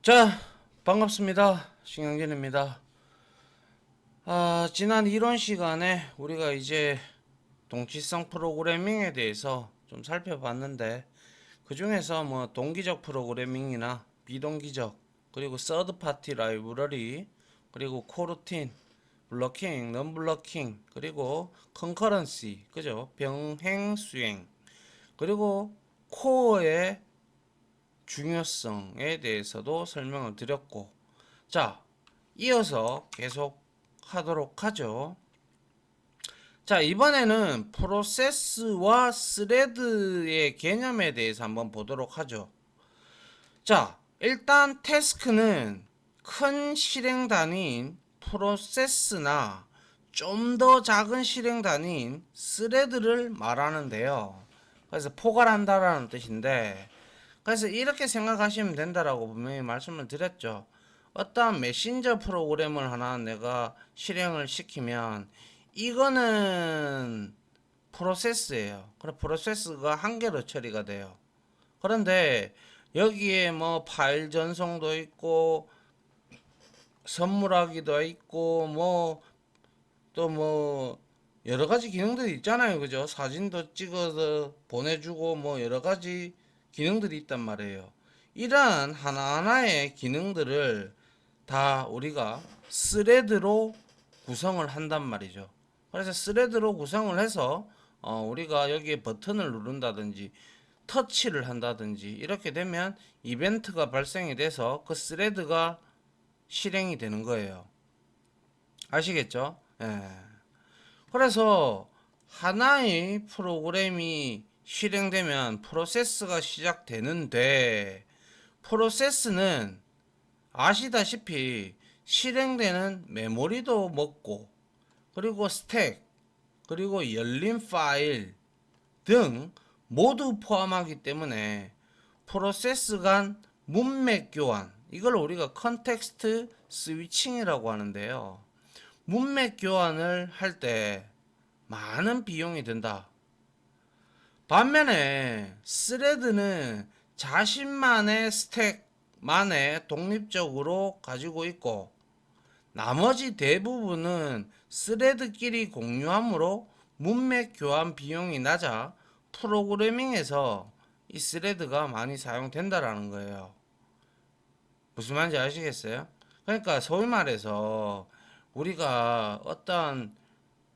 자, 반갑습니다. 신영진입니다. 지난 이론 시간에 우리가 이제 동치성 프로그래밍에 대해서 좀 살펴봤는데, 그 중에서 뭐 동기적 프로그래밍이나 비동기적, 그리고 서드 파티 라이브러리, 그리고 코루틴, 블러킹, 넘블러킹, 그리고 컨커런시, 그죠? 병행 수행, 그리고 코어의 중요성에 대해서도 설명을 드렸고, 자, 이어서 계속 하도록 하죠. 자, 이번에는 프로세스와 스레드의 개념에 대해서 한번 보도록 하죠. 자, 일단 태스크는 큰 실행 단위인 프로세스나 좀 더 작은 실행 단위인 스레드를 말하는데요. 그래서 포괄한다라는 뜻인데, 그래서 이렇게 생각하시면 된다라고 분명히 말씀을 드렸죠. 어떠한 메신저 프로그램을 하나 내가 실행을 시키면 이거는 프로세스예요. 그럼 프로세스가 한 개로 처리가 돼요. 그런데 여기에 뭐 파일 전송도 있고 선물하기도 있고 뭐 또 뭐 여러 가지 기능들이 있잖아요. 그죠? 사진도 찍어서 보내주고 뭐 여러 가지 기능들이 있단 말이에요. 이러한 하나하나의 기능들을 다 우리가 스레드로 구성을 한단 말이죠. 그래서 스레드로 구성을 해서 우리가 여기에 버튼을 누른다든지 터치를 한다든지 이렇게 되면 이벤트가 발생이 돼서 그 스레드가 실행이 되는 거예요. 아시겠죠? 예. 그래서 하나의 프로그램이 실행되면 프로세스가 시작되는데, 프로세스는 아시다시피 실행되는 메모리도 먹고, 그리고 스택, 그리고 열린 파일 등 모두 포함하기 때문에 프로세스 간 문맥 교환, 이걸 우리가 컨텍스트 스위칭이라고 하는데요. 문맥 교환을 할 때 많은 비용이 든다. 반면에 스레드는 자신만의 스택만의 독립적으로 가지고 있고, 나머지 대부분은 스레드끼리 공유하므로 문맥 교환 비용이 낮아 프로그래밍에서 이 스레드가 많이 사용된다라는 거예요. 무슨 말인지 아시겠어요? 그러니까 소위 말해서 우리가 어떤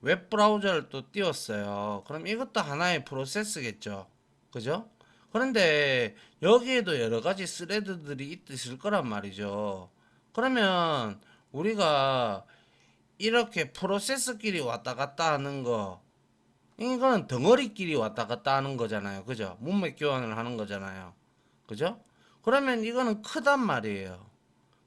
웹브라우저를 또 띄웠어요. 그럼 이것도 하나의 프로세스겠죠. 그죠? 그런데 여기에도 여러 가지 스레드들이 있을 거란 말이죠. 그러면 우리가 이렇게 프로세스끼리 왔다 갔다 하는 거, 이거는 덩어리끼리 왔다 갔다 하는 거잖아요. 그죠? 문맥 교환을 하는 거잖아요. 그죠? 그러면 이거는 크단 말이에요.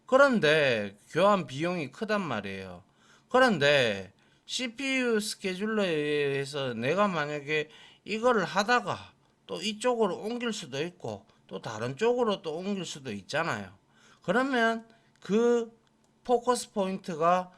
그런데 교환 비용이 크단 말이에요. 그런데 CPU 스케줄러에 의해서 내가 만약에 이거를 하다가 또 이쪽으로 옮길 수도 있고 또 다른 쪽으로 또 옮길 수도 있잖아요. 그러면 그 포커스 포인트가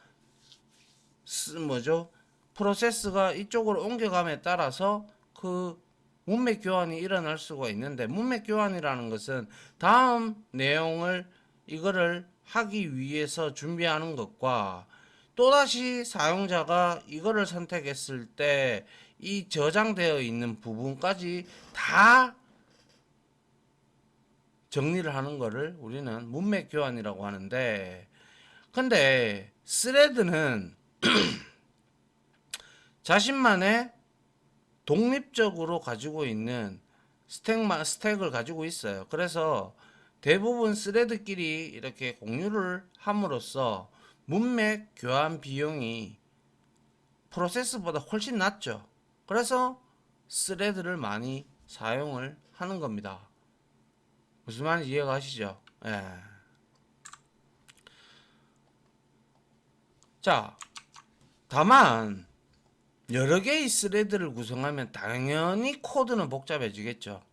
뭐죠? 프로세스가 이쪽으로 옮겨감에 따라서 그 문맥 교환이 일어날 수가 있는데, 문맥 교환이라는 것은 다음 내용을 이거를 하기 위해서 준비하는 것과 또다시 사용자가 이거를 선택했을 때 이 저장되어 있는 부분까지 다 정리를 하는 것을 우리는 문맥 교환이라고 하는데, 근데 스레드는 자신만의 독립적으로 가지고 있는 스택을 가지고 있어요. 그래서 대부분 스레드끼리 이렇게 공유를 함으로써 문맥 교환 비용이 프로세스보다 훨씬 낮죠. 그래서 스레드를 많이 사용을 하는 겁니다. 무슨 말인지 이해가 가시죠? 예. 자, 다만 여러 개의 스레드를 구성하면 당연히 코드는 복잡해지겠죠.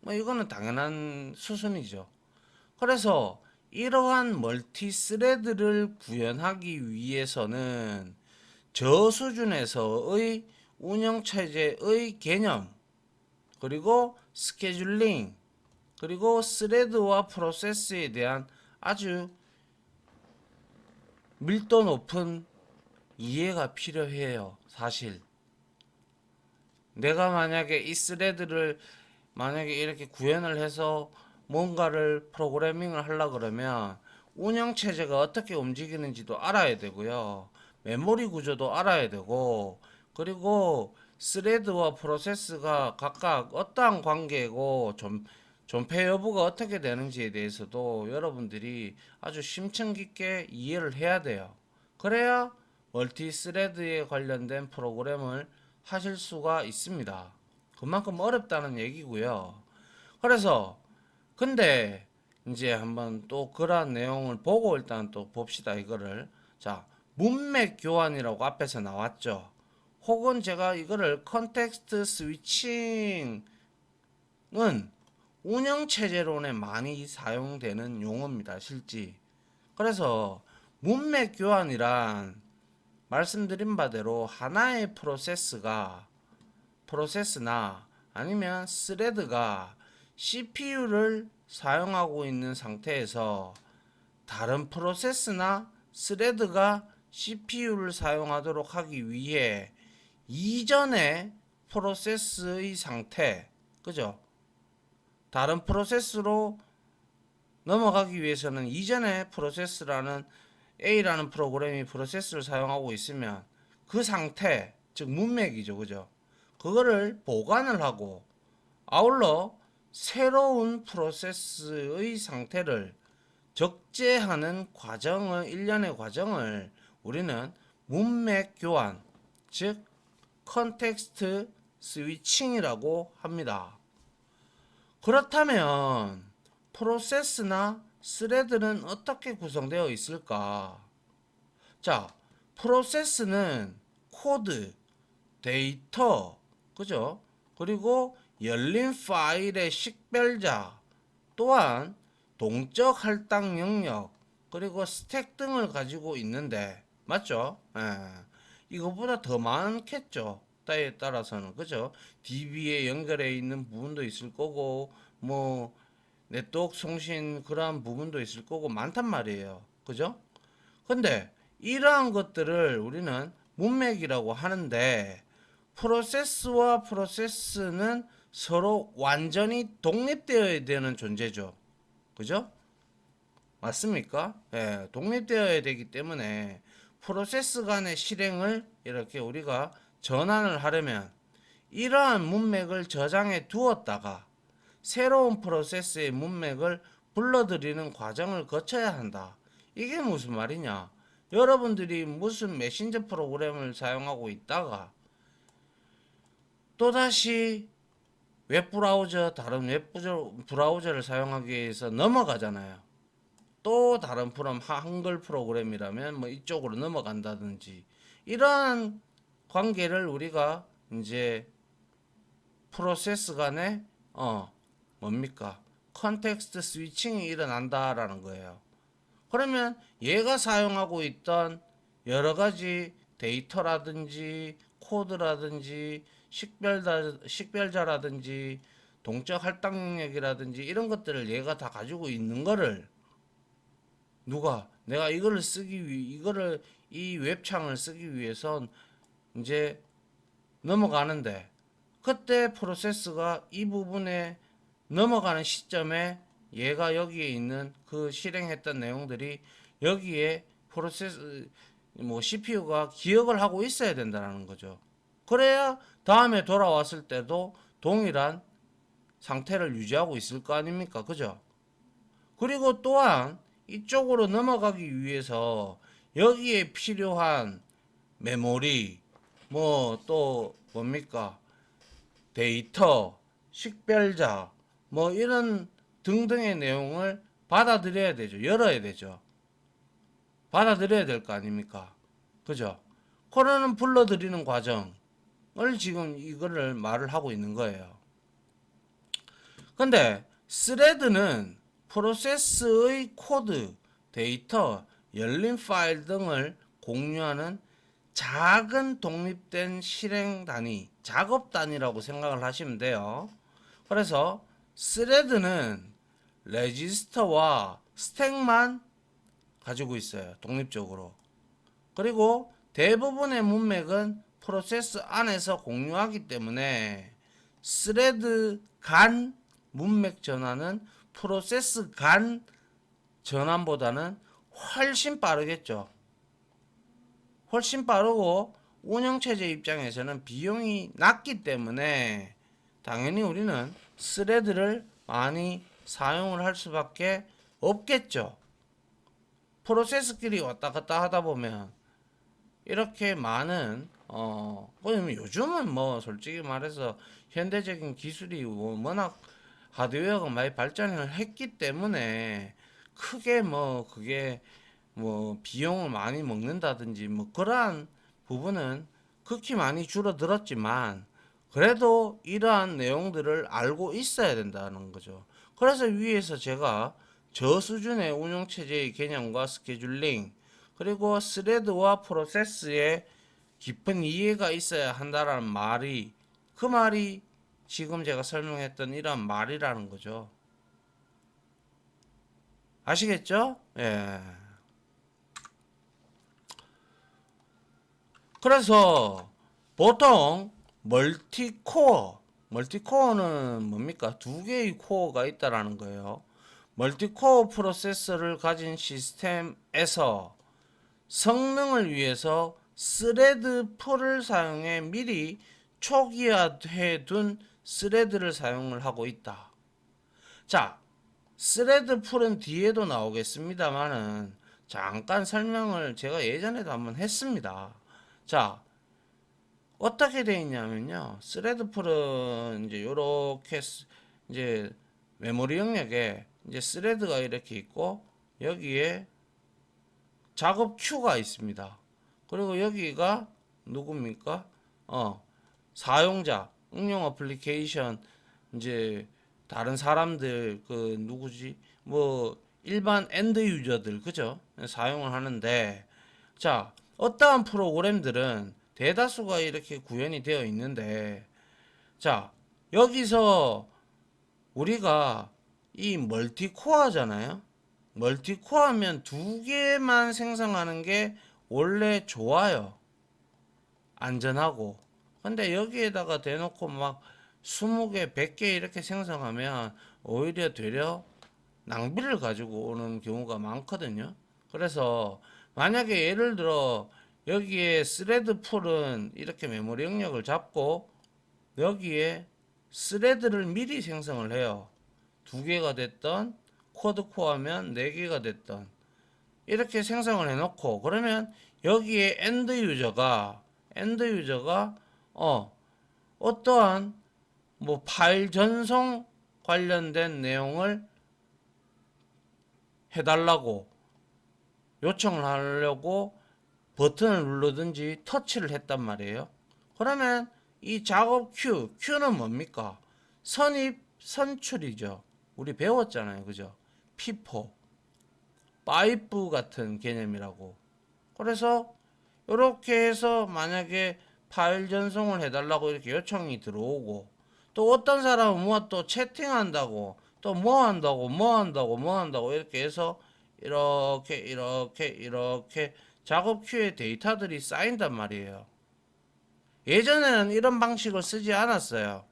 뭐 이거는 당연한 수순이죠. 그래서 이러한 멀티 스레드를 구현하기 위해서는 저 수준에서의 운영체제의 개념, 그리고 스케줄링, 그리고 스레드와 프로세스에 대한 아주 밀도 높은 이해가 필요해요. 사실 내가 만약에 이 스레드를 만약에 이렇게 구현을 해서 뭔가를 프로그래밍을 하려 그러면 운영 체제가 어떻게 움직이는지도 알아야 되고요. 메모리 구조도 알아야 되고, 그리고 스레드와 프로세스가 각각 어떠한 관계고 존폐 여부가 어떻게 되는지에 대해서도 여러분들이 아주 심층 깊게 이해를 해야 돼요. 그래야 멀티 스레드에 관련된 프로그램을 하실 수가 있습니다. 그만큼 어렵다는 얘기고요. 그래서 근데 이제 한번 또 그러한 내용을 보고 일단 또 봅시다. 이거를 자, 문맥 교환이라고 앞에서 나왔죠. 혹은 제가 이거를 컨텍스트 스위칭은 운영 체제론에 많이 사용되는 용어입니다. 실제. 그래서 문맥 교환이란 말씀드린 바대로 하나의 프로세스나 아니면 스레드가 CPU를 사용하고 있는 상태에서 다른 프로세스나 스레드가 CPU를 사용하도록 하기 위해 이전의 프로세스의 상태, 그죠? 다른 프로세스로 넘어가기 위해서는 이전의 프로세스라는 A라는 프로그램이 프로세스를 사용하고 있으면 그 상태, 즉 문맥이죠, 그죠? 그거를 보관을 하고 아울러 새로운 프로세스의 상태를 적재하는 일련의 과정을 우리는 문맥 교환, 즉 컨텍스트 스위칭이라고 합니다. 그렇다면 프로세스나 스레드는 어떻게 구성되어 있을까? 자, 프로세스는 코드, 데이터, 그죠? 그리고 열린 파일의 식별자, 또한 동적 할당 영역, 그리고 스택 등을 가지고 있는데, 맞죠? 이거보다 더 많겠죠. 때에 따라서는, 그죠? DB에 연결해 있는 부분도 있을 거고, 뭐, 네트워크 송신 그러한 부분도 있을 거고, 많단 말이에요. 그죠? 근데, 이러한 것들을 우리는 문맥이라고 하는데, 프로세스와 프로세스는 서로 완전히 독립되어야 되는 존재죠. 그죠? 맞습니까? 예, 독립되어야 되기 때문에 프로세스 간의 실행을 이렇게 우리가 전환을 하려면 이러한 문맥을 저장해 두었다가 새로운 프로세스의 문맥을 불러들이는 과정을 거쳐야 한다. 이게 무슨 말이냐? 여러분들이 무슨 메신저 프로그램을 사용하고 있다가 또다시 웹브라우저, 다른 웹브라우저를 사용하기 위해서 넘어가잖아요. 또 다른 한글 프로그램이라면 뭐 이쪽으로 넘어간다든지 이러한 관계를 우리가 이제 프로세스 간에 뭡니까? 컨텍스트 스위칭이 일어난다라는 거예요. 그러면 얘가 사용하고 있던 여러 가지 데이터라든지 코드라든지 식별자라든지 동적 할당 영역이라든지 이런 것들을 얘가 다 가지고 있는 거를 내가 이 웹창을 쓰기 위해선 이제 넘어가는데 그때 프로세스가 이 부분에 넘어가는 시점에 얘가 여기에 있는 그 실행했던 내용들이 여기에 CPU가 기억을 하고 있어야 된다는 거죠. 그래야 다음에 돌아왔을 때도 동일한 상태를 유지하고 있을 거 아닙니까? 그죠? 그리고 또한 이쪽으로 넘어가기 위해서 여기에 필요한 메모리, 또 뭡니까? 데이터, 식별자, 이런 등등의 내용을 받아들여야 되죠. 열어야 되죠. 받아들여야 될 거 아닙니까? 그죠? 그러는 불러들이는 과정을 지금 이거를 말을 하고 있는 거예요. 근데 스레드는 프로세스의 코드, 데이터, 열린 파일 등을 공유하는 작은 독립된 실행 단위, 작업 단위라고 생각을 하시면 돼요. 그래서 스레드는 레지스터와 스택만 가지고 있어요. 독립적으로. 그리고 대부분의 문맥은 프로세스 안에서 공유하기 때문에 스레드 간 문맥 전환은 프로세스 간 전환보다는 훨씬 빠르겠죠. 훨씬 빠르고 운영체제 입장에서는 비용이 낮기 때문에 당연히 우리는 스레드를 많이 사용을 할 수밖에 없겠죠. 프로세스끼리 왔다 갔다 하다 보면 이렇게 많은 요즘은 뭐 솔직히 말해서 현대적인 기술이 워낙 하드웨어가 많이 발전을 했기 때문에 크게 뭐 그게 뭐 비용을 많이 먹는다든지 뭐 그러한 부분은 극히 많이 줄어들었지만 그래도 이러한 내용들을 알고 있어야 된다는 거죠. 그래서 위에서 제가 저수준의 운영체제의 개념과 스케줄링 그리고 스레드와 프로세스의 깊은 이해가 있어야 한다라는 말이 그 말이 지금 제가 설명했던 이런 말이라는 거죠. 아시겠죠? 예. 그래서 보통 멀티코어는 뭡니까? 두 개의 코어가 있다라는 거예요. 멀티코어 프로세서를 가진 시스템에서 성능을 위해서 스레드 풀을 사용해 미리 초기화해 둔 스레드를 사용을 하고 있다. 자, 스레드 풀은 뒤에도 나오겠습니다만은 잠깐 설명을 제가 예전에도 한번 했습니다. 자, 어떻게 되어 있냐면요. 스레드 풀은 이제 요렇게 이제 메모리 영역에 이제 스레드가 이렇게 있고 여기에 작업 큐가 있습니다. 그리고 여기가 누굽니까? 사용자, 응용 어플리케이션, 이제 다른 사람들 그 누구지? 뭐 일반 엔드 유저들 그죠? 사용을 하는데 자, 어떠한 프로그램들은 대다수가 이렇게 구현이 되어 있는데 자, 여기서 우리가 이 멀티코어잖아요. 멀티코어하면 두 개만 생성하는 게 원래 좋아요. 안전하고. 근데 여기에다가 대놓고 막 20개, 100개 이렇게 생성하면 오히려 되려 낭비를 가지고 오는 경우가 많거든요. 그래서 만약에 예를 들어 여기에 스레드 풀은 이렇게 메모리 영역을 잡고 여기에 스레드를 미리 생성을 해요. 두 개가 됐던 쿼드 코어면 네 개가 됐던 이렇게 생성을 해놓고 그러면 여기에 엔드 유저가 어떠한 뭐 파일 전송 관련된 내용을 해달라고 요청을 하려고 버튼을 누르든지 터치를 했단 말이에요. 그러면 이 작업 큐는 뭡니까? 선입 선출이죠. 우리 배웠잖아요. 그죠? 피포, 파이프 같은 개념이라고. 그래서 이렇게 해서 만약에 파일 전송을 해달라고 이렇게 요청이 들어오고 또 어떤 사람은 뭐 또 채팅한다고 또 뭐 한다고 뭐 한다고 뭐 한다고 이렇게 해서 이렇게 작업 큐에 데이터들이 쌓인단 말이에요. 예전에는 이런 방식을 쓰지 않았어요.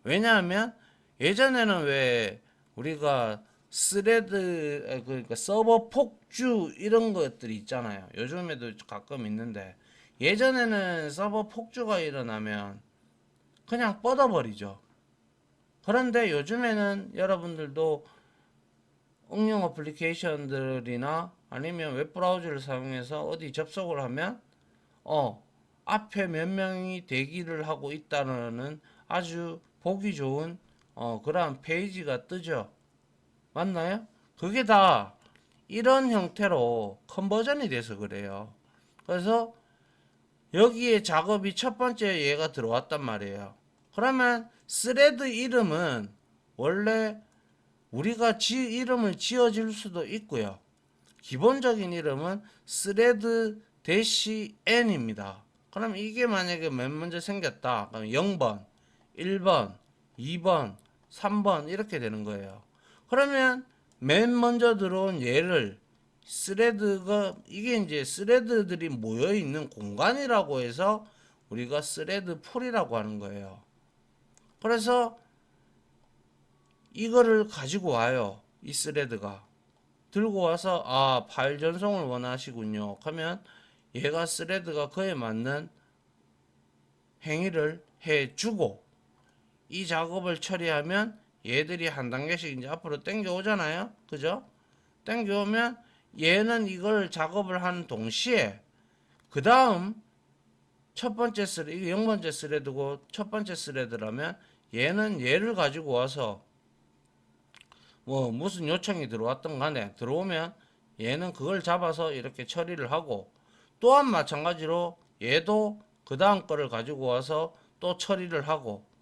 왜냐하면 예전에는 왜 우리가 스레드 그러니까 서버 폭주 이런 것들이 있잖아요. 요즘에도 가끔 있는데 예전에는 서버 폭주가 일어나면 그냥 뻗어버리죠. 그런데 요즘에는 여러분들도 응용 어플리케이션들이나 아니면 웹브라우저를 사용해서 어디 접속을 하면 앞에 몇 명이 대기를 하고 있다는 아주 보기 좋은 그러한 페이지가 뜨죠. 맞나요? 그게 다 이런 형태로 컨버전이 돼서 그래요. 그래서 여기에 작업이 첫 번째 얘가 들어왔단 말이에요. 그러면 스레드 이름은 원래 우리가 이름을 지어줄 수도 있고요. 기본적인 이름은 스레드 대시 n입니다. 그럼 이게 만약에 맨 먼저 생겼다. 그럼 0번, 1번, 2번, 3번 이렇게 되는 거예요. 그러면 맨 먼저 들어온 얘를 스레드가 이게 이제 스레드들이 모여 있는 공간이라고 해서 우리가 스레드 풀이라고 하는 거예요. 그래서 이거를 가지고 와요. 이 스레드가 들고 와서 아 파일 전송을 원하시군요. 하면 얘가 스레드가 그에 맞는 행위를 해주고 이 작업을 처리하면 얘들이 한 단계씩 이제 앞으로 당겨 오잖아요. 그죠? 당겨 오면 얘는 이걸 작업을 하는 동시에 그 다음 첫 번째 스레드, 이게 0번째 스레드고 첫 번째 스레드라면 얘는 얘를 가지고 와서 뭐 무슨 요청이 들어왔던 간에 들어오면 얘는 그걸 잡아서 이렇게 처리를 하고 또한 마찬가지로 얘도 그 다음 거를 가지고 와서 또 처리를 하고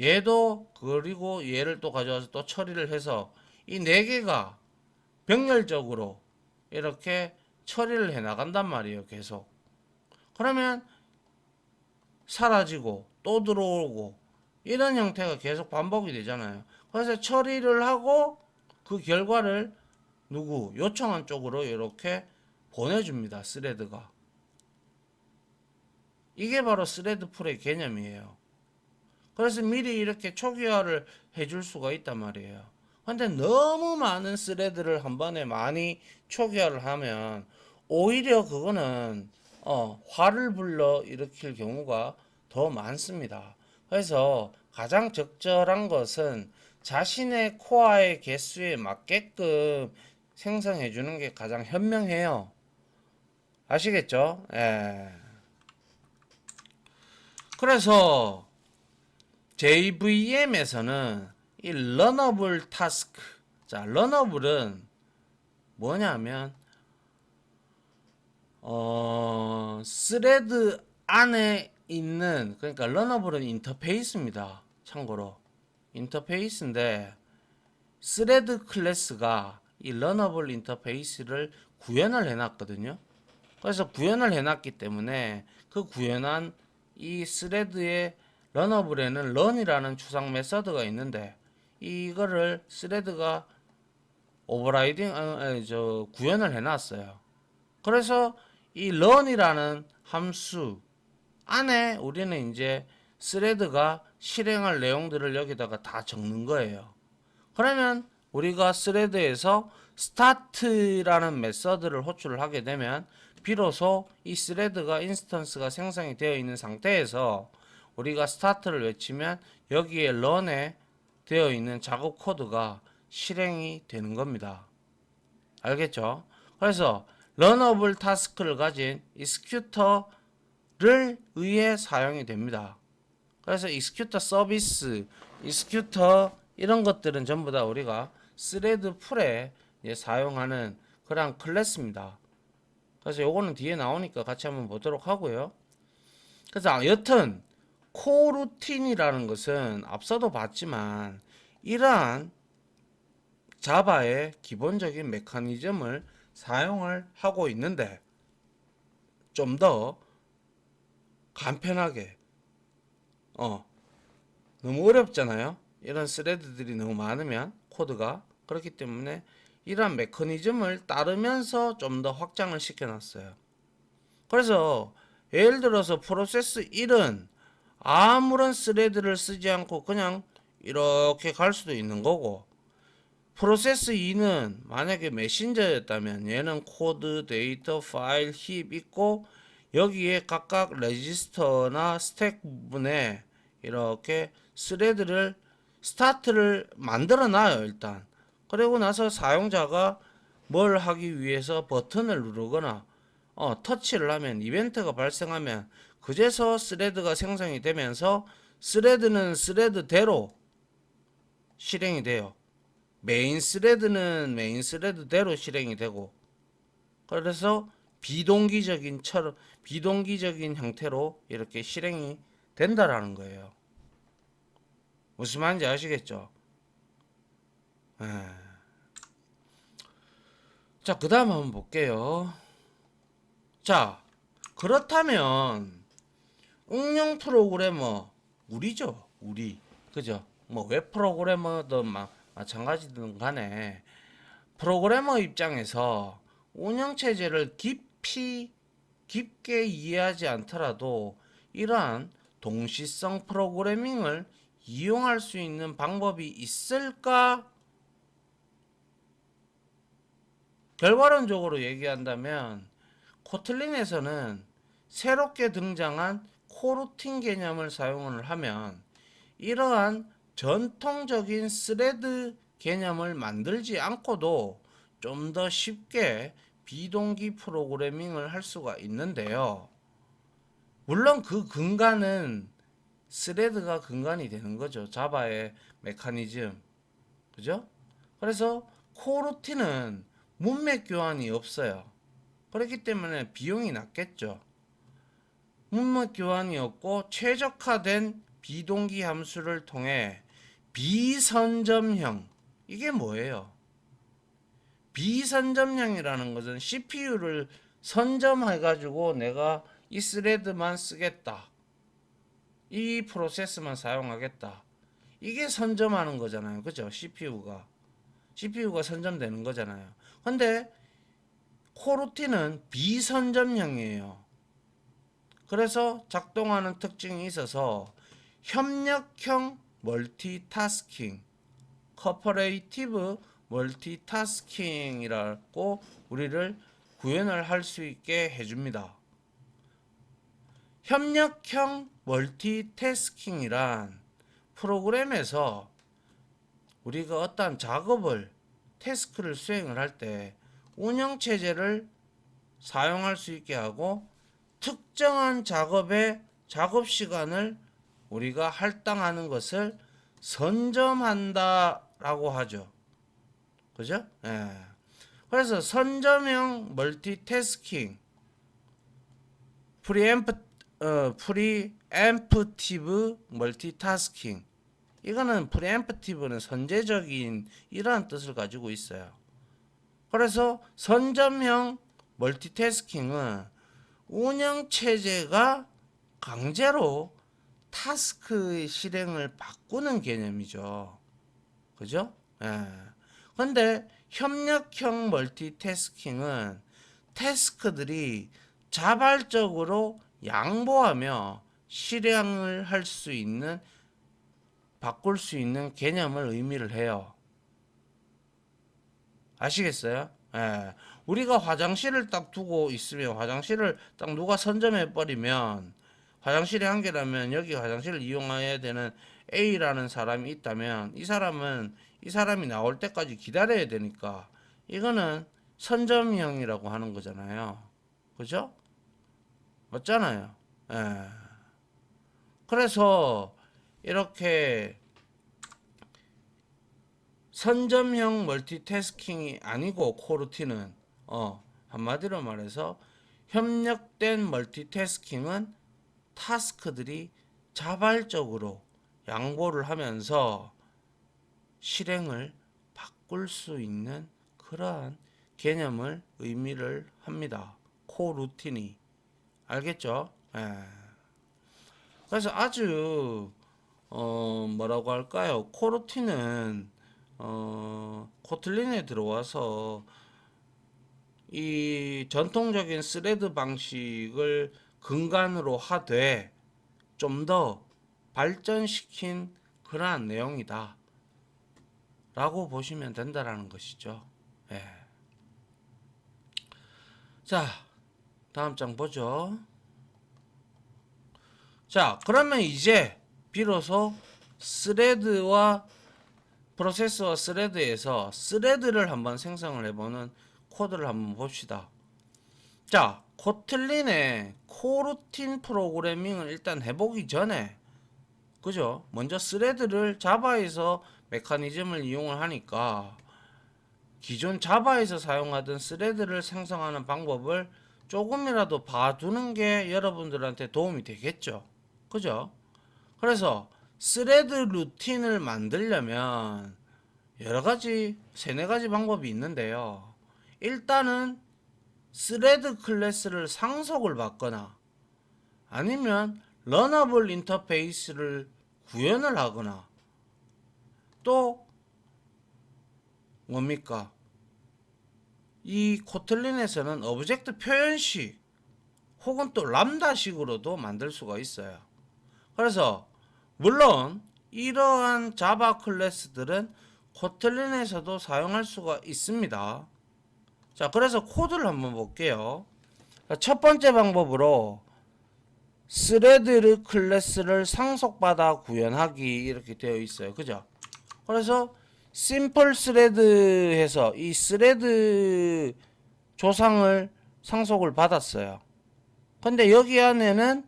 얘도 그리고 얘를 또 가져와서 또 처리를 해서 이 네 개가 병렬적으로 이렇게 처리를 해 나간단 말이에요. 계속. 그러면 사라지고 또 들어오고 이런 형태가 계속 반복이 되잖아요. 그래서 처리를 하고 그 결과를 누구 요청한 쪽으로 이렇게 보내줍니다. 스레드가. 이게 바로 스레드 풀의 개념이에요. 그래서 미리 이렇게 초기화를 해줄 수가 있단 말이에요. 근데 너무 많은 스레드를 한 번에 많이 초기화를 하면 오히려 그거는 화를 불러 일으킬 경우가 더 많습니다. 그래서 가장 적절한 것은 자신의 코어의 개수에 맞게끔 생성해 주는 게 가장 현명해요. 아시겠죠? 예. 그래서 JVM에서는 이 러너블 타스크, 자 러너블은 뭐냐면 스레드 안에 있는, 그러니까 러너블은 인터페이스입니다. 참고로 인터페이스인데 스레드 클래스가 이 러너블 인터페이스를 구현을 해놨거든요. 그래서 구현을 해놨기 때문에 그 구현한 이 스레드의 러너블에는 런이라는 추상 메서드가 있는데 이거를 스레드가 오버라이딩 구현을 해놨어요. 그래서 이 런이라는 함수 안에 우리는 이제 스레드가 실행할 내용들을 여기다가 다 적는 거예요. 그러면 우리가 스레드에서 스타트라는 메서드를 호출을 하게 되면 비로소 이 스레드가 인스턴스가 생성이 되어 있는 상태에서 우리가 스타트를 외치면 여기에 런에 되어 있는 작업 코드가 실행이 되는 겁니다. 알겠죠? 그래서 런어블 타스크를 가진 익스큐터를 의해 사용이 됩니다. 그래서 익스큐터 서비스, 익스큐터 이런 것들은 전부 다 우리가 스레드 풀에 사용하는 그런 클래스입니다. 그래서 요거는 뒤에 나오니까 같이 한번 보도록 하고요. 그래서 여튼 코루틴이라는 것은 앞서도 봤지만 이러한 자바의 기본적인 메커니즘을 사용을 하고 있는데 좀 더 간편하게 너무 어렵잖아요. 이런 스레드들이 너무 많으면 코드가 그렇기 때문에 이러한 메커니즘을 따르면서 좀 더 확장을 시켜놨어요. 그래서 예를 들어서 프로세스 1은 아무런 스레드를 쓰지 않고 그냥 이렇게 갈 수도 있는 거고 프로세스 2는 만약에 메신저였다면 얘는 코드, 데이터, 파일, 힙 있고 여기에 각각 레지스터나 스택 부분에 이렇게 스레드를 스타트를 만들어 놔요. 일단 그리고 나서 사용자가 뭘 하기 위해서 버튼을 누르거나 터치를 하면 이벤트가 발생하면 그제서 스레드가 생성이 되면서 스레드는 스레드대로 실행이 돼요. 메인 스레드는 메인 스레드대로 실행이 되고 그래서 비동기적인 형태로 이렇게 실행이 된다라는 거예요. 무슨 말인지 아시겠죠? 자, 그 다음 한번 볼게요. 자, 그렇다면 응용 프로그래머 우리죠. 우리 그죠? 뭐 웹 프로그래머든 막 마찬가지든 간에 프로그래머 입장에서 운영체제를 깊게 이해하지 않더라도 이러한 동시성 프로그래밍을 이용할 수 있는 방법이 있을까? 결과론적으로 얘기한다면 코틀린에서는 새롭게 등장한 코루틴 개념을 사용을 하면 이러한 전통적인 스레드 개념을 만들지 않고도 좀 더 쉽게 비동기 프로그래밍을 할 수가 있는데요. 물론 그 근간은 스레드가 근간이 되는 거죠. 자바의 메커니즘. 그죠? 그래서 코루틴은 문맥 교환이 없어요. 그렇기 때문에 비용이 낮겠죠. 문맥 교환이 없고 최적화된 비동기 함수를 통해 비선점형, 이게 뭐예요? 비선점형이라는 것은 CPU를 선점해가지고 내가 이 스레드만 쓰겠다, 이 프로세스만 사용하겠다, 이게 선점하는 거잖아요. 그죠? CPU가 선점되는 거잖아요. 근데 코루틴은 비선점형이에요. 그래서 작동하는 특징이 있어서 협력형 멀티타스킹, 커퍼레이티브 멀티타스킹이라고 우리를 구현을 할 수 있게 해줍니다. 협력형 멀티태스킹이란 프로그램에서 우리가 어떤 작업을, 태스크를 수행을 할 때 운영체제를 사용할 수 있게 하고 특정한 작업의 작업 시간을 우리가 할당하는 것을 선점한다라고 하죠. 그죠? 예. 그래서 선점형 멀티태스킹, 프리엠프티브 멀티타스킹, 이거는 프리엠프티브는 선제적인 이러한 뜻을 가지고 있어요. 그래서 선점형 멀티태스킹은 운영체제가 강제로 타스크의 실행을 바꾸는 개념이죠. 그죠? 예. 근데 협력형 멀티태스킹은 태스크들이 자발적으로 양보하며 실행을 할 수 있는, 바꿀 수 있는 개념을 의미를 해요. 아시겠어요? 예. 우리가 화장실을 딱 두고 있으면 화장실을 딱 누가 선점해 버리면, 화장실이 한 개라면 여기 화장실을 이용해야 되는 A라는 사람이 있다면 이 사람이 나올 때까지 기다려야 되니까 이거는 선점형이라고 하는 거잖아요. 그죠? 맞잖아요. 예. 그래서 이렇게 선점형 멀티태스킹이 아니고 코루틴은 한마디로 말해서 협력된 멀티태스킹은 타스크들이 자발적으로 양보를 하면서 실행을 바꿀 수 있는 그러한 개념을 의미를 합니다. 코루틴이. 알겠죠? 예. 그래서 아주 뭐라고 할까요? 코루틴은 코틀린에 들어와서 이 전통적인 스레드 방식을 근간으로 하되 좀 더 발전시킨 그러한 내용이다 라고 보시면 된다라는 것이죠. 예. 자, 다음 장 보죠. 자, 그러면 이제 비로소 스레드와 프로세스와 스레드에서 스레드를 한번 생성을 해보는 코드를 한번 봅시다. 자, 코틀린의 코루틴 프로그래밍을 일단 해보기 전에, 그죠? 먼저 스레드를 자바에서 메커니즘을 이용을 하니까 기존 자바에서 사용하던 스레드를 생성하는 방법을 조금이라도 봐두는 게 여러분들한테 도움이 되겠죠. 그죠? 그래서 스레드 루틴을 만들려면 여러가지, 세네 가지 방법이 있는데요. 일단은 스레드 클래스를 상속을 받거나 아니면 러너블 인터페이스를 구현을 하거나 또 뭡니까? 이 코틀린에서는 오브젝트 표현식 혹은 또 람다식으로도 만들 수가 있어요. 그래서 물론 이러한 자바 클래스들은 코틀린에서도 사용할 수가 있습니다. 자, 그래서 코드를 한번 볼게요. 첫 번째 방법으로 스레드 클래스를 상속받아 구현하기 이렇게 되어 있어요. 그죠? 그래서 심플 스레드에서 이 스레드 조상을 상속을 받았어요. 근데 여기 안에는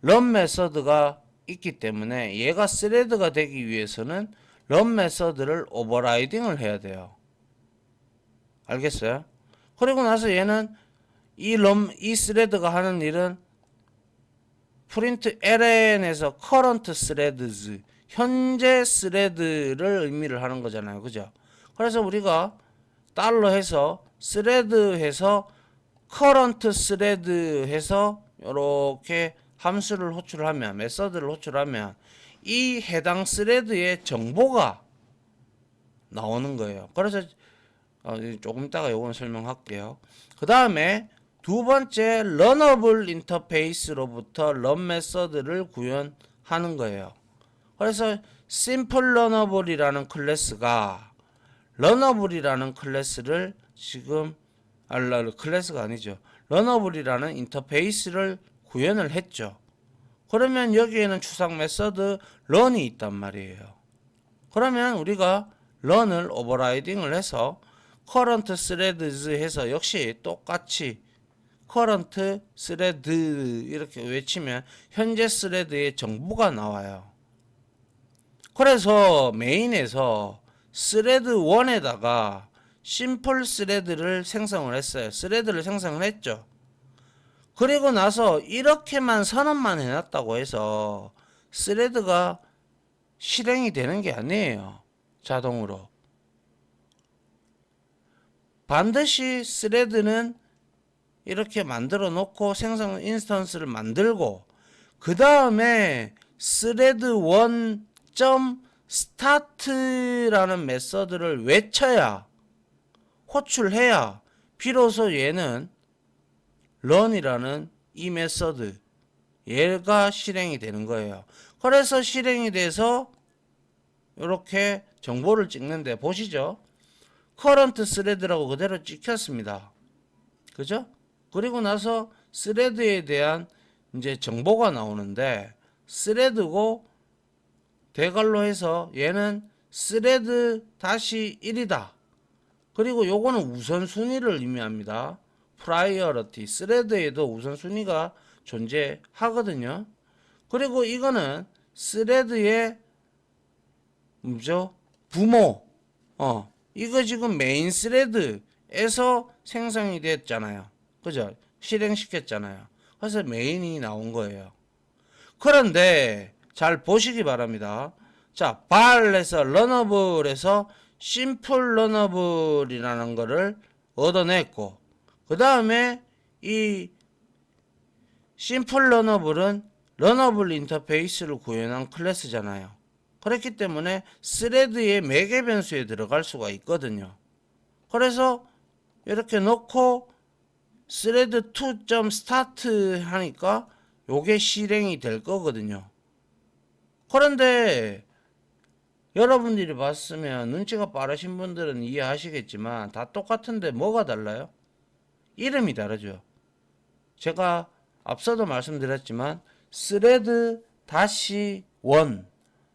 런 메서드가 있기 때문에 얘가 스레드가 되기 위해서는 런 메서드를 오버라이딩을 해야 돼요. 알겠어요? 그리고 나서 얘는 이 스레드가 하는 일은 프린트 ln에서 current threads 현재 스레드를 의미를 하는 거잖아요. 그죠? 그래서 우리가 달러 해서 스레드 해서 current thread 해서 이렇게 함수를 호출하면 메서드를 호출하면 이 해당 스레드의 정보가 나오는 거예요. 그래서 조금 이따가 요건 설명할게요. 그 다음에 두 번째 런어블 인터페이스로부터 런 메서드를 구현하는 거예요. 그래서 심플 런어블이라는 클래스가 런어블이라는 클래스를 지금 클래스가 아니죠. 런어블이라는 인터페이스를 구현을 했죠. 그러면 여기에는 추상 메서드 런이 있단 말이에요. 그러면 우리가 런을 오버라이딩을 해서 current threads 해서 역시 똑같이 current thread 이렇게 외치면 현재 스레드의 정보가 나와요. 그래서 메인에서 스레드 1에다가 심플 스레드를 생성을 했어요. 스레드를 생성을 했죠. 그리고 나서 이렇게만 선언만 해놨다고 해서 스레드가 실행이 되는 게 아니에요. 자동으로. 반드시 스레드는 이렇게 만들어 놓고 생성 인스턴스를 만들고 그 다음에 스레드 1.start라는 메서드를 외쳐야 호출해야 비로소 얘는 run이라는 이 메서드 얘가 실행이 되는 거예요. 그래서 실행이 돼서 이렇게 정보를 찍는데 보시죠. current thread라고 그대로 찍혔습니다. 그죠? 그리고 나서 스레드에 대한 이제 정보가 나오는데 스레드고 대괄로 해서 얘는 스레드 다시 1이다. 그리고 요거는 우선순위를 의미합니다. priority 스레드에도 우선순위가 존재하거든요. 그리고 이거는 스레드의 뭐죠? 부모 이거 지금 메인 스레드에서 생성이 됐잖아요. 그죠? 실행시켰잖아요. 그래서 메인이 나온 거예요. 그런데 잘 보시기 바랍니다. 자, 발에서 런어블에서 심플 런어블이라는 거를 얻어냈고 그 다음에 이 심플 런어블은 런어블 인터페이스를 구현한 클래스잖아요. 그렇기 때문에 스레드의 매개 변수에 들어갈 수가 있거든요. 그래서 이렇게 넣고 스레드 2.start 하니까 요게 실행이 될 거거든요. 그런데 여러분들이 봤으면 눈치가 빠르신 분들은 이해하시겠지만 다 똑같은데 뭐가 달라요? 이름이 다르죠. 제가 앞서도 말씀드렸지만 스레드 다시 1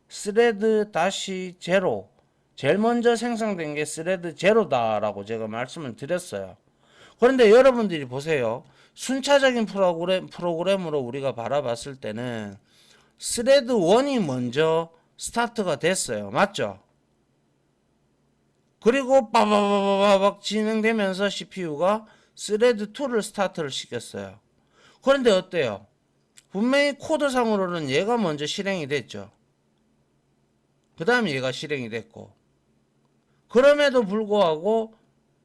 스레드 다시 0 제일 먼저 생성된 게 스레드 0다 라고 제가 말씀을 드렸어요. 그런데 여러분들이 보세요. 순차적인 프로그램으로 우리가 바라봤을 때는 스레드 1이 먼저 스타트가 됐어요. 맞죠? 그리고 빠바바바박 진행되면서 CPU가 스레드 2를 스타트를 시켰어요. 그런데 어때요? 분명히 코드상으로는 얘가 먼저 실행이 됐죠. 그 다음에 얘가 실행이 됐고 그럼에도 불구하고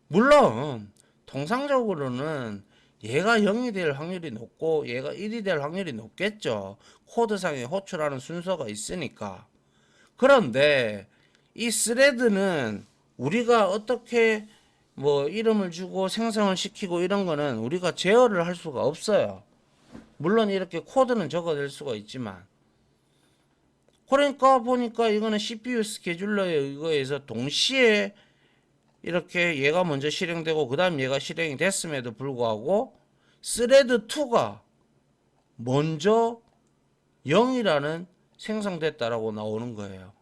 물론 통상적으로는 얘가 0이 될 확률이 높고 얘가 1이 될 확률이 높겠죠. 코드상에 호출하는 순서가 있으니까. 그런데 이 스레드는 우리가 어떻게 뭐 이름을 주고 생성을 시키고 이런 거는 우리가 제어를 할 수가 없어요. 물론 이렇게 코드는 적어낼 수가 있지만. 그러니까 보니까 이거는 CPU 스케줄러에 의거해서 동시에 이렇게 얘가 먼저 실행되고 그 다음 얘가 실행이 됐음에도 불구하고 스레드 2가 먼저 0이라는 생성됐다라고 나오는 거예요.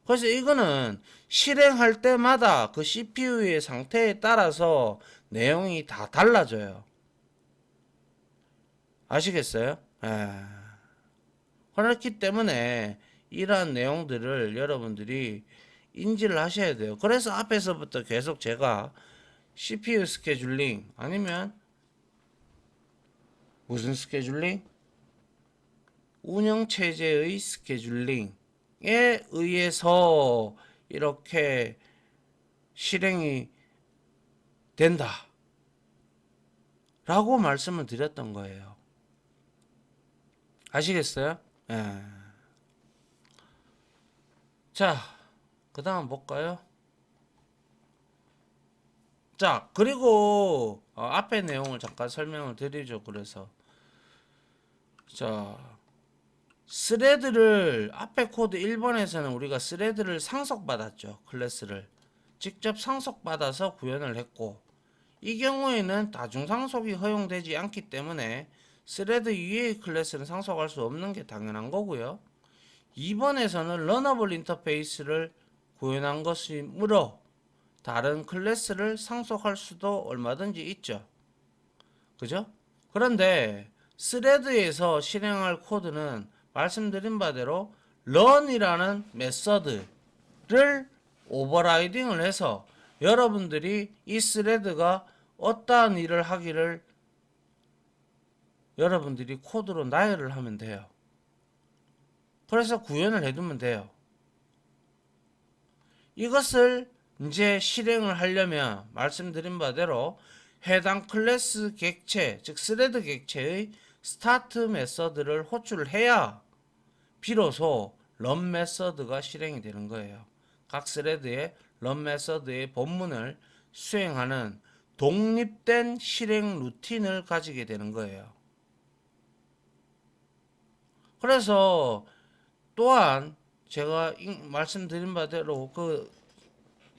그래서 이거는 실행할 때마다 그 CPU의 상태에 따라서 내용이 다 달라져요. 아시겠어요? 그렇기 때문에 이러한 내용들을 여러분들이 인지를 하셔야 돼요. 그래서 앞에서부터 계속 제가 CPU 스케줄링 아니면 무슨 스케줄링? 운영체제의 스케줄링에 의해서 이렇게 실행이 된다 라고 말씀을 드렸던 거예요. 아시겠어요? 예. 자, 그 다음 볼까요? 자, 그리고 앞에 내용을 잠깐 설명을 드리죠. 그래서 자, 스레드를 앞에 코드 1번에서는 우리가 스레드를 상속받았죠. 클래스를 직접 상속받아서 구현을 했고, 이 경우에는 다중 상속이 허용되지 않기 때문에 스레드 위의 클래스는 상속할 수 없는 게 당연한 거고요. 2번에서는 러너블 인터페이스를 구현한 것이므로 다른 클래스를 상속할 수도 얼마든지 있죠. 그죠? 그런데 스레드에서 실행할 코드는 말씀드린 바대로 run이라는 메서드를 오버라이딩을 해서 여러분들이 이 스레드가 어떠한 일을 하기를 여러분들이 코드로 나열을 하면 돼요. 그래서 구현을 해두면 돼요. 이것을 이제 실행을 하려면 말씀드린 바대로 해당 클래스 객체, 즉 스레드 객체의 스타트 메서드를 호출을 해야 비로소 run 메서드가 실행이 되는 거예요. 각 스레드의 run 메서드의 본문을 수행하는 독립된 실행 루틴을 가지게 되는 거예요. 그래서 또한 제가 말씀드린 바대로 그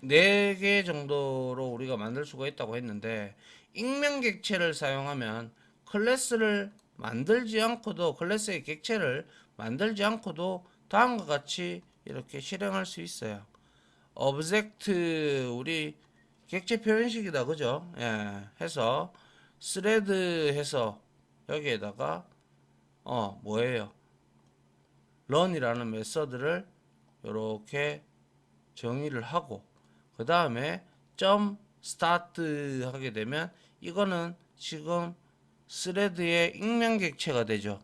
4개 정도로 우리가 만들 수가 있다고 했는데, 익명 객체를 사용하면 클래스를 만들지 않고도, 클래스의 객체를 만들지 않고도 다음과 같이 이렇게 실행할 수 있어요. 오브젝트, 우리 객체 표현식이다, 그죠? 예, 해서 스레드 해서 여기에다가 뭐예요? run이라는 메서드를 이렇게 정의를 하고, 그 다음에 점 스타트 하게 되면 이거는 지금 스레드의 익명 객체가 되죠.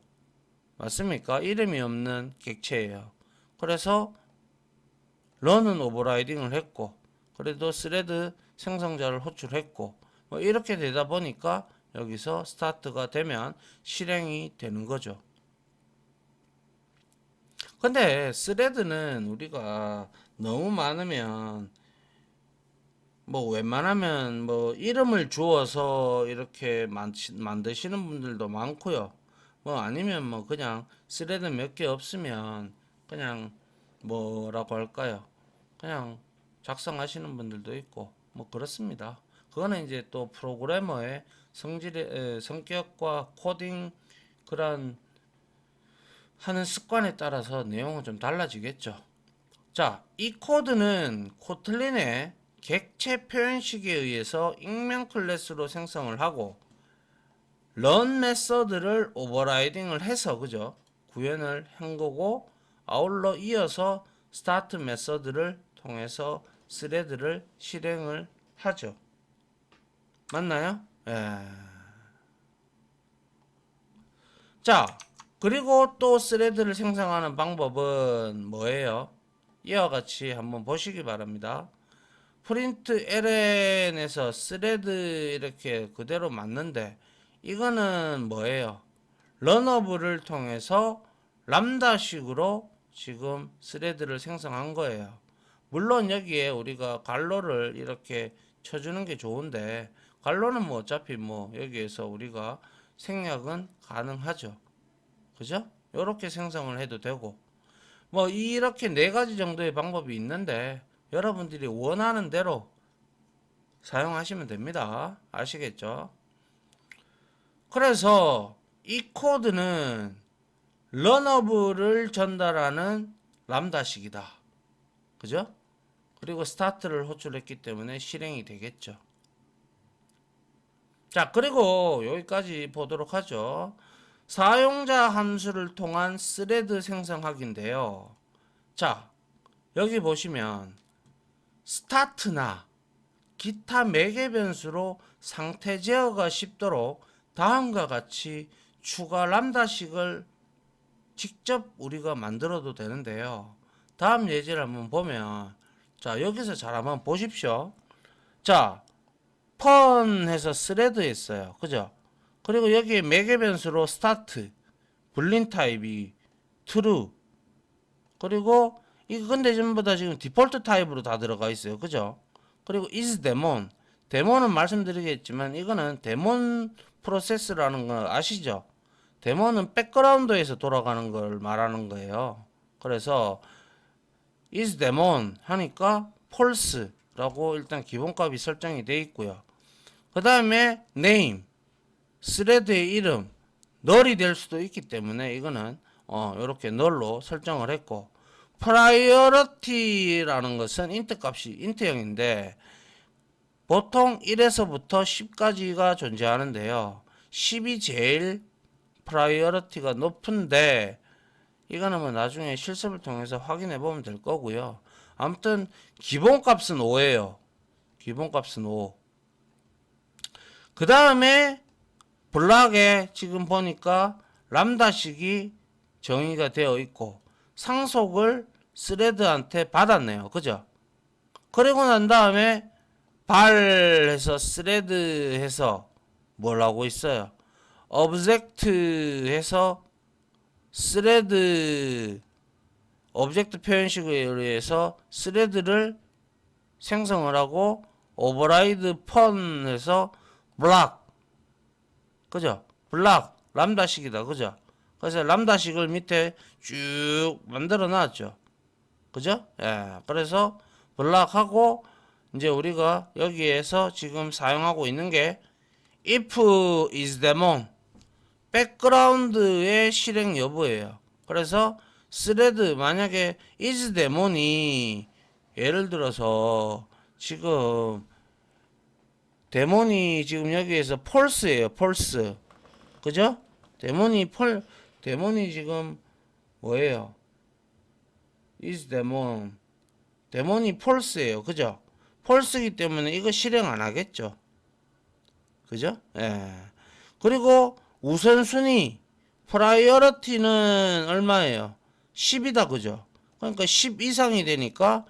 맞습니까? 이름이 없는 객체예요. 그래서 run은 오버라이딩을 했고, 그래도 스레드 생성자를 호출했고, 뭐 이렇게 되다 보니까 여기서 스타트가 되면 실행이 되는 거죠. 근데 스레드는 우리가 너무 많으면 뭐 웬만하면 뭐 이름을 주어서 이렇게 만드시는 분들도 많고요. 뭐 아니면 뭐 그냥 스레드 몇 개 없으면 그냥 뭐라고 할까요? 그냥 작성하시는 분들도 있고 뭐 그렇습니다. 그거는 이제 또 프로그래머의 성격과 코딩 그런 하는 습관에 따라서 내용은 좀 달라지겠죠. 자, 이 코드는 코틀린의 객체 표현식에 의해서 익명 클래스로 생성을 하고 run 메서드를 오버라이딩을 해서 그죠? 구현을 한 거고, 아울러 이어서 start 메서드를 통해서 스레드를 실행을 하죠. 맞나요? 예. 자, 그리고 또 스레드를 생성하는 방법은 뭐예요? 이와 같이 한번 보시기 바랍니다. 프린트 ln에서 스레드 이렇게 그대로 맞는데, 이거는 뭐예요? 런어블을 통해서 람다식으로 지금 스레드를 생성한 거예요. 물론 여기에 우리가 갈로를 이렇게 쳐주는 게 좋은데 갈로는 뭐 어차피 뭐 여기에서 우리가 생략은 가능하죠. 그죠? 이렇게 생성을 해도 되고 뭐 이렇게 네 가지 정도의 방법이 있는데 여러분들이 원하는 대로 사용하시면 됩니다. 아시겠죠? 그래서 이 코드는 런어블을 전달하는 람다식이다. 그죠? 그리고 스타트를 호출했기 때문에 실행이 되겠죠. 자, 그리고 여기까지 보도록 하죠. 사용자 함수를 통한 스레드 생성하기인데요. 자, 여기 보시면 스타트나 기타 매개 변수로 상태 제어가 쉽도록 다음과 같이 추가 람다식을 직접 우리가 만들어도 되는데요. 다음 예제를 한번 보면 자, 여기서 잘 한번 보십시오. 자, 펀 해서 스레드 했어요. 그죠? 그리고 여기에 매개 변수로 스타트, 불린 타입이 true. 그리고 이거 근데 전부 다 지금 디폴트 타입으로 다 들어가 있어요. 그죠? 그리고 is 데몬. 데몬은 말씀드리겠지만 이거는 데몬 프로세스라는 거 아시죠? 데몬은 백그라운드에서 돌아가는 걸 말하는 거예요. 그래서 is 데몬 하니까 false라고 일단 기본값이 설정이 되어 있고요. 그 다음에 name 스레드의 이름 null이 될 수도 있기 때문에 이거는 이렇게 null로 설정을 했고 priority라는 것은 int 값이 int형인데 보통 1에서부터 10까지가 존재하는데요. 10이 제일 프라이어리티가 높은데 이거는 뭐 나중에 실습을 통해서 확인해 보면 될 거고요. 아무튼 기본값은 5예요. 기본값은 5. 그 다음에 블락에 지금 보니까 람다식이 정의가 되어 있고 상속을 스레드한테 받았네요. 그죠? 그리고 난 다음에 발해서 스레드 해서 뭘 하고 있어요? 오브젝트에서 스레드 오브젝트 표현식에 의해서 스레드를 생성을 하고 오버라이드 펀해서 블락 그죠? 블락 람다식이다 그죠? 그래서 람다식을 밑에 쭉 만들어 놨죠. 그죠? 예. 그래서 블락하고 이제 우리가 여기에서 지금 사용하고 있는 게 if is demon 백그라운드의 실행 여부예요. 그래서 스레드 만약에 is demon이 예를 들어서 지금 데몬이 지금 여기에서 false예요. false. 그죠? 데몬이 지금 뭐예요? is demon. 데몬이 false예요. 그죠? false이기 때문에 이거 실행 안 하겠죠. 그죠? 예. 그리고 우선순위 프라이어리티는 얼마예요? 10이다 그죠? 그러니까 10 이상이 되니까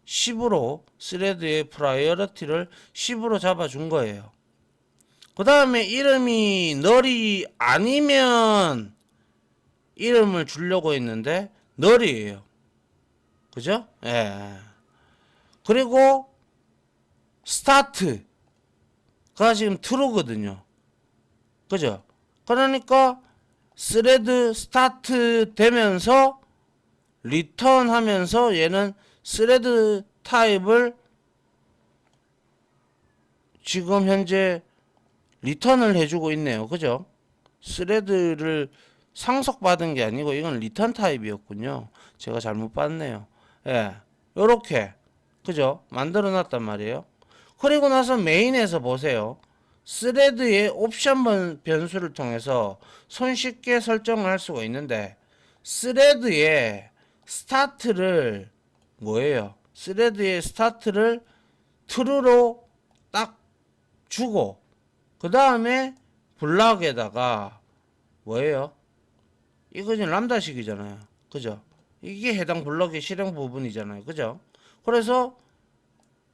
10으로 스레드의 프라이어리티를 10으로 잡아준 거예요. 그 다음에 이름이 널이 아니면 이름을 주려고 했는데 널이에요. 그죠? 예. 그리고 스타트가 지금 true거든요. 그죠? 그러니까 스레드 스타트 되면서 리턴 하면서 얘는 스레드 타입을 지금 현재 리턴을 해주고 있네요. 그죠? 스레드를 상속받은 게 아니고 이건 리턴 타입이었군요. 제가 잘못 봤네요. 예. 요렇게 그죠? 만들어 놨단 말이에요. 그리고 나서 메인에서 보세요. 스레드의 옵션 변수를 통해서 손쉽게 설정을 할 수가 있는데 스레드의 스타트를 뭐예요? 스레드의 스타트를 true로 딱 주고 그 다음에 블락에다가 뭐예요? 이거 지금 람다식이잖아요. 그죠? 이게 해당 블럭의 실행 부분이잖아요. 그죠? 그래서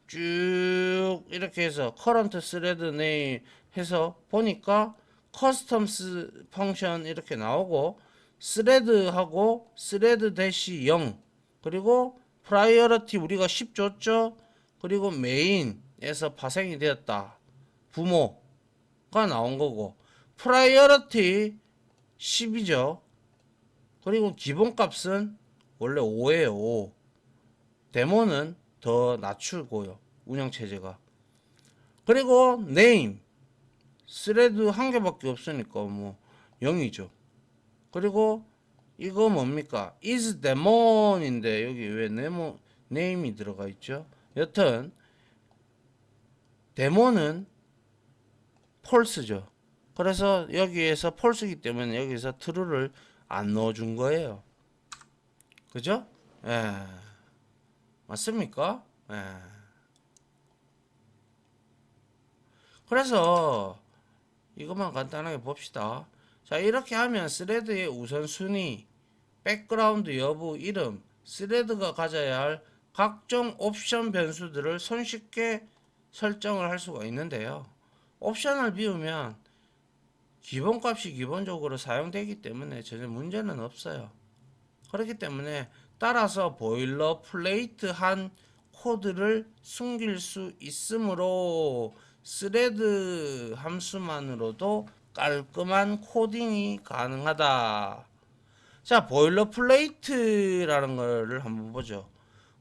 쭉 이렇게 해서 current thread name 해서 보니까 customs 펑션 이렇게 나오고 thread하고 thread-0 그리고 프라이어리티 우리가 10 줬죠. 그리고 메인에서 파생이 되었다. 부모가 나온 거고 프라이어리티 10이죠. 그리고 기본값은 원래 5예요. 5. 데모는 더 낮추고요. 운영체제가. 그리고 네임 스레드 한 개밖에 없으니까 뭐 0이죠. 그리고 이거 뭡니까? is demon인데 여기 왜 네임이 들어가 있죠? 여튼 데모는 false죠. 그래서 여기에서 false이기 때문에 여기서 true를 안 넣어준 거예요. 그죠? 예. 맞습니까? 예. 그래서 이것만 간단하게 봅시다. 자, 이렇게 하면 스레드의 우선순위, 백그라운드 여부, 이름, 스레드가 가져야 할 각종 옵션 변수들을 손쉽게 설정을 할 수가 있는데요. 옵션을 비우면 기본값이 기본적으로 사용되기 때문에 전혀 문제는 없어요. 그렇기 때문에 따라서 보일러 플레이트한 코드를 숨길 수 있으므로 스레드 함수만으로도 깔끔한 코딩이 가능하다. 자, 보일러 플레이트라는 거를 한번 보죠.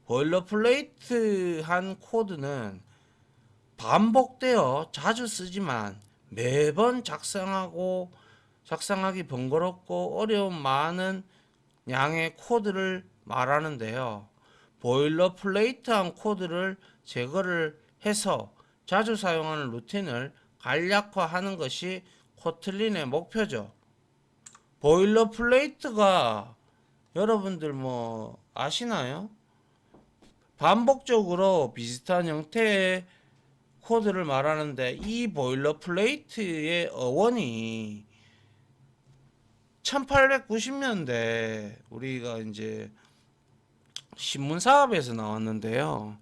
보일러 플레이트한 코드는 반복되어 자주 쓰지만 매번 작성하기 번거롭고 어려움 많은 양의 코드를 말하는데요. 보일러 플레이트한 코드를 제거를 해서 자주 사용하는 루틴을 간략화하는 것이 코틀린의 목표죠. 보일러 플레이트가 여러분들 뭐 아시나요? 반복적으로 비슷한 형태의 코드를 말하는데 이 보일러 플레이트의 어원이 1890년대 우리가 이제 신문 사업에서 나왔는데요.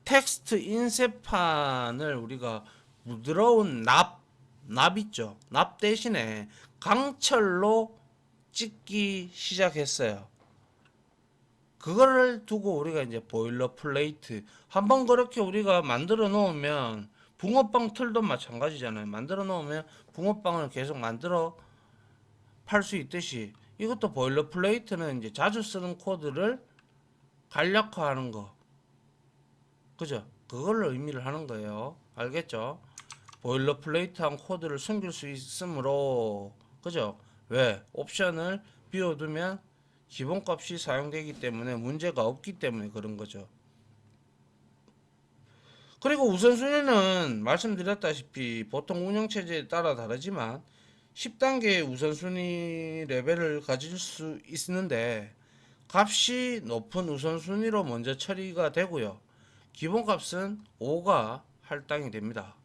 텍스트 인쇄판을 우리가 부드러운 납 있죠. 납 대신에 강철로 찍기 시작했어요. 그거를 두고 우리가 이제 보일러 플레이트 한번 그렇게 우리가 만들어 놓으면 붕어빵 틀도 마찬가지잖아요. 만들어 놓으면 붕어빵을 계속 만들어 팔 수 있듯이 이것도 보일러 플레이트는 이제 자주 쓰는 코드를 간략화하는 거. 그죠? 그걸로 의미를 하는 거예요. 알겠죠? 보일러 플레이트한 코드를 숨길 수 있으므로 그죠? 왜? 옵션을 비워두면 기본값이 사용되기 때문에 문제가 없기 때문에 그런 거죠. 그리고 우선순위는 말씀드렸다시피 보통 운영체제에 따라 다르지만 10단계의 우선순위 레벨을 가질 수 있는데 값이 높은 우선순위로 먼저 처리가 되고요. 기본값은 5가 할당이 됩니다.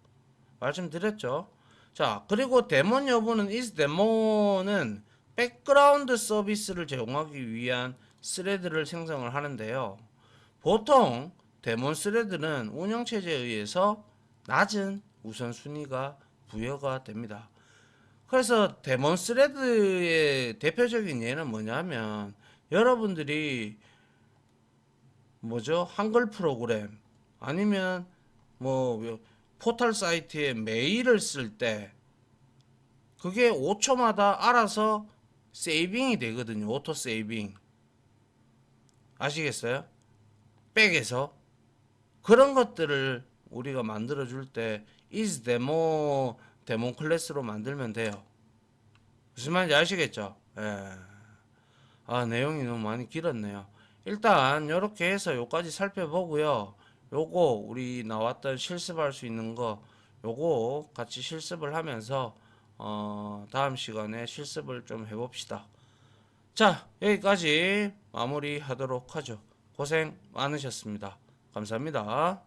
말씀드렸죠. 자, 그리고 데몬 여부는 is 데몬은 백그라운드 서비스를 제공하기 위한 스레드를 생성을 하는데요. 보통 데몬 스레드는 운영체제에 의해서 낮은 우선순위가 부여가 됩니다. 그래서 데몬 스레드의 대표적인 예는 뭐냐면 여러분들이 뭐죠? 한글 프로그램 아니면 뭐 포털 사이트에 메일을 쓸 때 그게 5초마다 알아서 세이빙이 되거든요. 오토 세이빙. 아시겠어요? 백에서 그런 것들을 우리가 만들어 줄 때 is 데몬 클래스로 만들면 돼요. 무슨 말인지 아시겠죠? 예. 아, 내용이 너무 많이 길었네요. 일단 이렇게 해서 요까지 살펴보고요. 요거 우리 나왔던 실습할 수 있는 거 요거 같이 실습을 하면서 다음 시간에 실습을 좀 해봅시다. 자, 여기까지 마무리 하도록 하죠. 고생 많으셨습니다. 감사합니다.